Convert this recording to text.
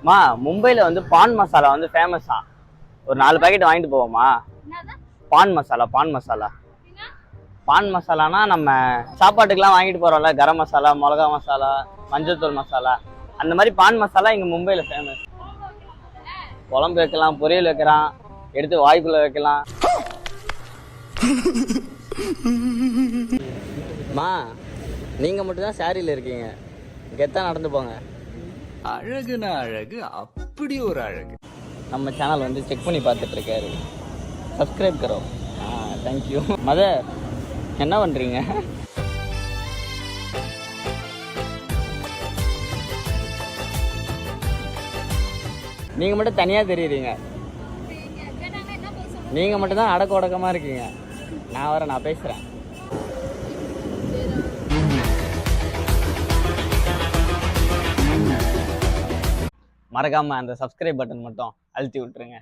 மா மும்பைல வந்து பான் மசாலா வந்து ஃபேமஸா. ஒரு 4 பாக்கெட் வாங்கிட்டு போவோமா? பான் மசாலா பான் மசாலானா நம்ம சாப்பாட்டுக்கெல்லாம் வாங்கிட்டு போறோம்ல, கரம் மசாலா, மிளகா மசாலா, மஞ்சள்தூள் மசாலா, அந்த மாதிரி பான் மசாலா இங்க மும்பைல ஃபேமஸ். குழம்பு வைக்கலாம், பொரியல் வைக்கலாம், எடுத்து வாய்க்குள்ள வைக்கலாம். மா நீங்க மட்டும் தான் சாரியில இருக்கீங்க, கெத்தா நடந்து போங்க. அழகுனா அழகு, அப்படி ஒரு அழகு. நம்ம சேனல் வந்து செக் பண்ணி பார்த்துட்டு இருக்காரு. சப்ஸ்கிரைப் கரோ. தேங்க்யூ. மதர் என்ன பண்றீங்க? நீங்க மட்டும் தனியா தெரியுறீங்க. நீங்க மட்டும் தான் அடக்க உடக்கமா இருக்கீங்க. நான் பேசுறேன். மறக்காம அந்த சப்ஸ்கிரைப் பட்டன் மட்டும் அழுத்தி விட்டுருங்க.